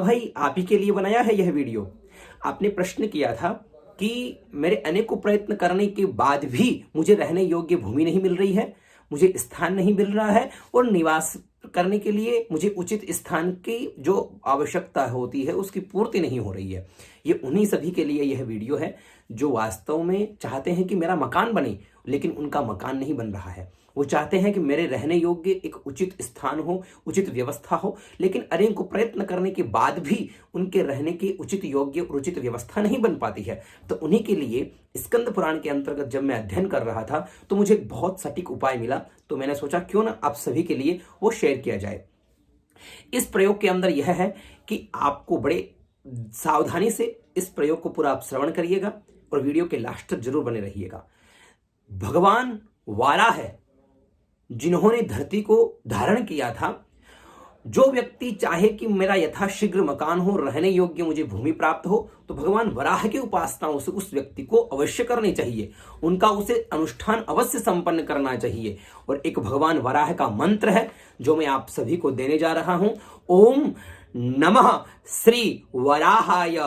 भाई आप ही के लिए बनाया है यह वीडियो। आपने प्रश्न किया था कि मेरे अनेकों प्रयत्न करने के बाद भी मुझे रहने योग्य भूमि नहीं मिल रही है, मुझे स्थान नहीं मिल रहा है और निवास करने के लिए मुझे उचित स्थान की जो आवश्यकता होती है उसकी पूर्ति नहीं हो रही है। ये उन्हीं सभी के लिए यह वीडियो है जो वास्तव में चाहते हैं कि मेरा मकान बने, लेकिन उनका मकान नहीं बन रहा है। वो चाहते हैं कि मेरे रहने योग्य एक उचित स्थान हो, उचित व्यवस्था हो, लेकिन अनेकों प्रयत्न करने के बाद भी उनके रहने की उचित योग्य और उचित व्यवस्था नहीं बन पाती है। तो उन्हीं के लिए स्कंद पुराण के अंतर्गत जब मैं अध्ययन कर रहा था तो मुझे एक बहुत सटीक उपाय मिला, तो मैंने सोचा क्यों ना आप सभी के लिए वो शेयर किया जाए। इस प्रयोग के अंदर यह है कि आपको बड़े सावधानी से इस प्रयोग को पूरा आप श्रवण करिएगा और वीडियो के लास्ट तक जरूर बने रहिएगा। भगवान वाराह है जिन्होंने धरती को धारण किया था। जो व्यक्ति चाहे कि मेरा यथाशीघ्र मकान हो, रहने योग्य मुझे भूमि प्राप्त हो, तो भगवान वराह की उपासना से उस व्यक्ति को अवश्य करनी चाहिए, उनका उसे अनुष्ठान अवश्य संपन्न करना चाहिए। और एक भगवान वराह का मंत्र है जो मैं आप सभी को देने जा रहा हूं। ओम नमः श्री वराहाय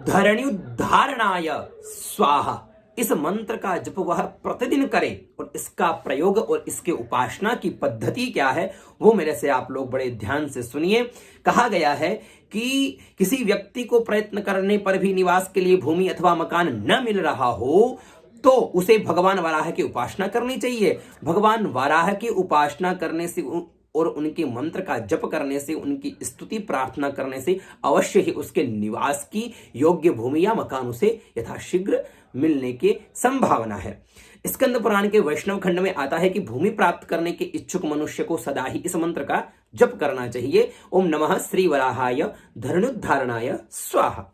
धरणिउद्धारणाय स्वाहा। इस मंत्र का जप वह प्रतिदिन करे और इसका प्रयोग और इसके उपासना की पद्धति क्या है वो मेरे से आप लोग बड़े ध्यान से सुनिए। कहा गया है कि किसी व्यक्ति को प्रयत्न करने पर भी निवास के लिए भूमि अथवा मकान न मिल रहा हो तो उसे भगवान वराह की उपासना करनी चाहिए। भगवान वराह की उपासना करने से और उनके मंत्र का जप करने से, उनकी स्तुति प्रार्थना करने से अवश्य ही उसके निवास की योग्य भूमि या मकान उसे यथाशीघ्र मिलने की संभावना है। स्कंद पुराण के वैष्णव खंड में आता है कि भूमि प्राप्त करने के इच्छुक मनुष्य को सदा ही इस मंत्र का जप करना चाहिए। ओम नमः श्री वराहाय धरणुद्धारणाय स्वाहा।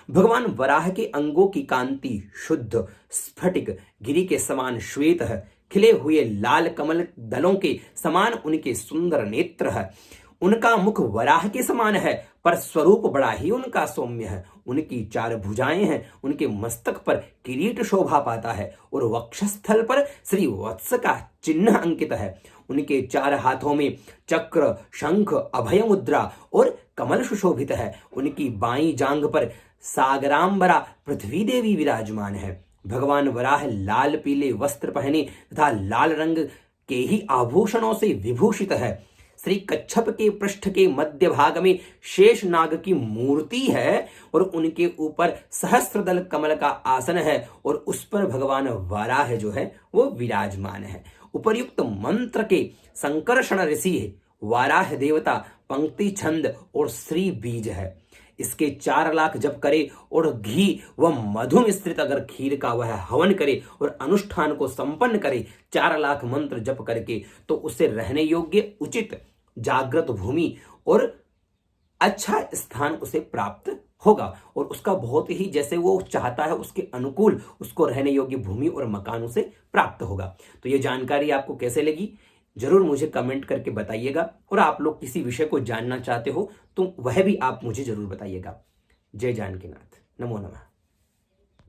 भगवान वराह के अंगों की कांति शुद्ध स्फटिक गिरि के समान श्वेत है। खिले हुए लाल कमल दलों के समान उनके सुंदर नेत्र है। उनका मुख वराह के समान है पर स्वरूप बड़ा ही उनका सौम्य है। उनकी 4 भुजाएं हैं। उनके मस्तक पर किरीट शोभा पाता है और वक्षस्थल पर श्री वत्स का चिन्ह अंकित है। उनके 4 हाथों में चक्र, शंख, अभय मुद्रा और कमल सुशोभित है। उनकी बाईं जांघ पर सागरांबरा पृथ्वी देवी विराजमान है। भगवान वराह लाल पीले वस्त्र पहने तथा लाल रंग के ही आभूषणों से विभूषित है। श्री कच्छप के पृष्ठ के मध्य भाग में शेष नाग की मूर्ति है और उनके ऊपर सहस्त्रदल कमल का आसन है और उस पर भगवान वराह जो है वो विराजमान है। उपर्युक्त मंत्र के संकर्षण ऋषि है। वाराह देवता पंक्ति छंद और श्री बीज है। इसके 4 लाख जप करे और घी व मधु मिश्रित अगर खीर का वह हवन करे और अनुष्ठान को संपन्न करे 4 लाख मंत्र जप करके, तो उसे रहने योग्य उचित जागृत भूमि और अच्छा स्थान उसे प्राप्त होगा और उसका बहुत ही जैसे वो चाहता है उसके अनुकूल उसको रहने योग्य भूमि और मकान उसे प्राप्त होगा। तो ये जानकारी आपको कैसे लगी जरूर मुझे कमेंट करके बताइएगा और आप लोग किसी विषय को जानना चाहते हो तो वह भी आप मुझे जरूर बताइएगा। जय जानकीनाथ। नमो नमः।